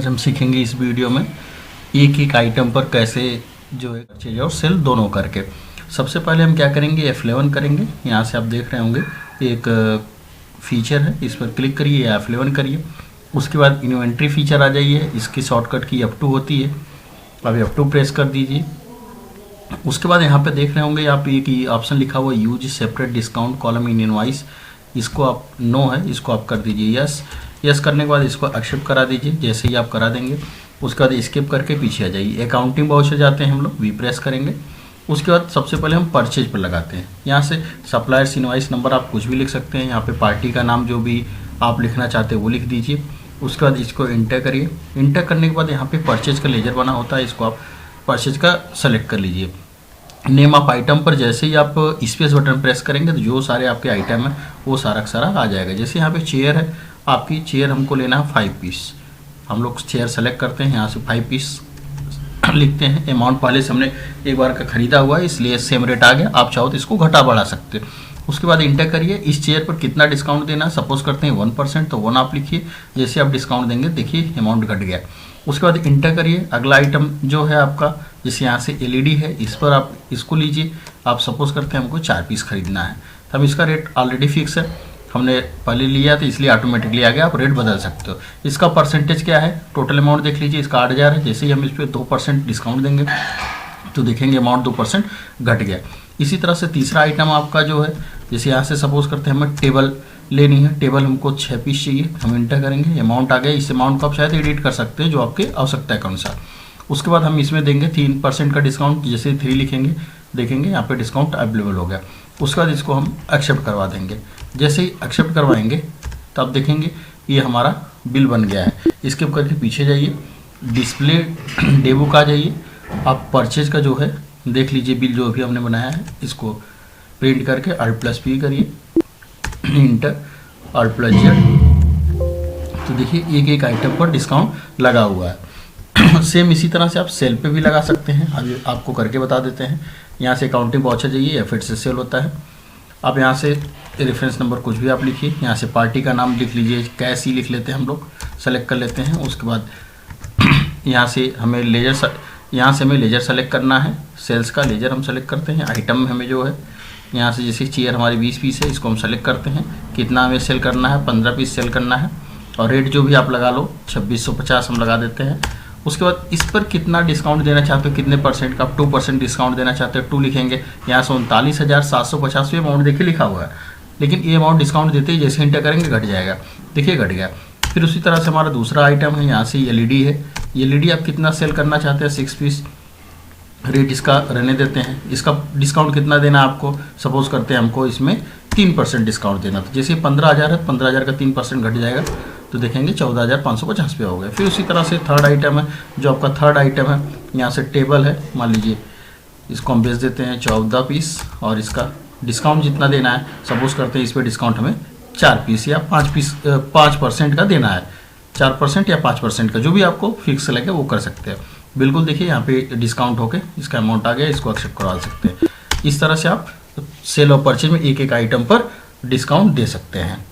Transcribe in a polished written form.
हम सीखेंगे इस वीडियो में एक एक आइटम पर कैसे जो है परचेज और सेल दोनों करके। सबसे पहले हम क्या करेंगे, F11 करेंगे। यहाँ से आप देख रहे होंगे एक फीचर है, इस पर क्लिक करिए या F11 करिए। उसके बाद इन्वेंट्री फीचर आ जाइए, इसकी शॉर्टकट की F2 होती है। अब F2 प्रेस कर दीजिए। उसके बाद यहाँ पे देख रहे होंगे आप एक ऑप्शन लिखा हुआ use separate discount column in invoice, इसको आप नो है, इसको आप कर दीजिए यस। यस करने के बाद इसको एक्सेप्ट करा दीजिए। जैसे ही आप करा देंगे उसके बाद स्किप करके पीछे आ जाइए। अकाउंटिंग बाउचर जाते हैं हम लोग, वी प्रेस करेंगे। उसके बाद सबसे पहले हम परचेज पर लगाते हैं। यहाँ से सप्लायर्स इनवॉइस नंबर आप कुछ भी लिख सकते हैं। यहाँ पे पार्टी का नाम जो भी आप लिखना चाहते हैं वो लिख दीजिए। उसके बाद इसको इंटर करिए। इंटर करने के बाद यहाँ पे परचेज का लेजर बना होता है, इसको आप परचेज का सेलेक्ट कर लीजिए। नेम ऑफ आइटम पर जैसे ही आप स्पेस बटन प्रेस करेंगे तो जो सारे आपके आइटम है वो सारा का सारा आ जाएगा। जैसे यहाँ पे चेयर है, आपकी चेयर हमको लेना है 5 पीस। हम लोग चेयर सेलेक्ट करते हैं, यहाँ से 5 पीस लिखते हैं। अमाउंट पहले से हमने एक बार का खरीदा हुआ है इसलिए सेम रेट आ गया। आप चाहो तो इसको घटा बढ़ा सकते हैं। उसके बाद इंटर करिए, इस चेयर पर कितना डिस्काउंट देना है। सपोज करते हैं 1%, तो 1 आप लिखिए। जैसे आप डिस्काउंट देंगे देखिए अमाउंट घट गया। उसके बाद इंटर करिए। अगला आइटम जो है आपका, जैसे यहाँ से LED है, इस पर आप इसको लीजिए। आप सपोज करते हैं हमको 4 पीस खरीदना है, तो हम इसका रेट ऑलरेडी फिक्स है, हमने पहले लिया तो इसलिए ऑटोमेटिकली आ गया। आप रेट बदल सकते हो। इसका परसेंटेज क्या है, टोटल अमाउंट देख लीजिए, इसका 8000 है। जैसे ही हम इस पर 2% डिस्काउंट देंगे तो देखेंगे अमाउंट 2% घट गया। इसी तरह से तीसरा आइटम आपका जो है, जैसे यहाँ से सपोज करते हैं हमें टेबल लेनी है। टेबल हमको 6 पीस चाहिए, हम इंटर करेंगे। अमाउंट आ गया। इस अमाउंट को आप शायद एडिट कर सकते हैं जो आपके आवश्यकता के अनुसार। उसके बाद हम इसमें देंगे 3% का डिस्काउंट। जैसे 3 लिखेंगे देखेंगे यहाँ पे डिस्काउंट अवेलेबल हो गया। उसके बाद इसको हम एक्सेप्ट करवा देंगे। जैसे ही एक्सेप्ट करवाएंगे तो आप देखेंगे ये हमारा बिल बन गया है। स्किप करके पीछे जाइए, डिस्प्ले डे बुक आ जाइए। आप परचेज का जो है देख लीजिए, बिल जो अभी हमने बनाया है इसको प्रिंट करके Alt+P करिए, इंटर Alt+Z। तो देखिए एक एक आइटम पर डिस्काउंट लगा हुआ है। सेम इसी तरह से आप सेल पे भी लगा सकते हैं। अभी आपको करके बता देते हैं। यहाँ से अकाउंटिंग वाउचर जाइए, F8 से सेल होता है। आप यहाँ से रेफरेंस नंबर कुछ भी आप लिखिए। यहाँ से पार्टी का नाम लिख लीजिए, कैश ही लिख लेते हैं हम लोग, सेलेक्ट कर लेते हैं। उसके बाद यहाँ से हमें लेजर सेलेक्ट करना है। सेल्स का लेजर हम सेलेक्ट करते हैं। आइटम में हमें जो है यहाँ से जैसे चेयर हमारी 20 पीस है, इसको हम सेलेक्ट करते हैं। कितना हमें सेल करना है, 15 पीस सेल करना है। और रेट जो भी आप लगा लो 2650 हम लगा देते हैं। उसके बाद इस पर कितना डिस्काउंट देना चाहते हो, कितने परसेंट का, आप 2% डिस्काउंट देना चाहते हो, 2 लिखेंगे। यहाँ से 39,750 अमाउंट देखिए लिखा हुआ है, लेकिन ये अमाउंट डिस्काउंट देते ही जैसे इंटर करेंगे घट जाएगा। देखिए घट गया। फिर उसी तरह से हमारा दूसरा आइटम है, यहाँ से LED है। LED आप कितना सेल करना चाहते हैं, 6 पीस। रेट इसका रहने देते हैं। इसका डिस्काउंट कितना देना आपको, सपोज करते हैं हमको इसमें 3% डिस्काउंट देना। तो जैसे 15,000 है, 15,000 का 3% घट जाएगा तो देखेंगे 14,550 पे हो गए। फिर उसी तरह से थर्ड आइटम है, जो आपका थर्ड आइटम है, यहाँ से टेबल है, मान लीजिए इसको हम बेच देते हैं 14 पीस। और इसका डिस्काउंट जितना देना है, सपोज करते हैं इस पर डिस्काउंट हमें 4 पीस या 5% का देना है। 4% या 5% का जो भी आपको फिक्स लगे वो कर सकते हैं। बिल्कुल देखिए यहाँ पे डिस्काउंट होके इसका अमाउंट आ गया, इसको एक्सेप्ट करवा सकते हैं। इस तरह से आप सेल और परचेज में एक एक आइटम पर डिस्काउंट दे सकते हैं।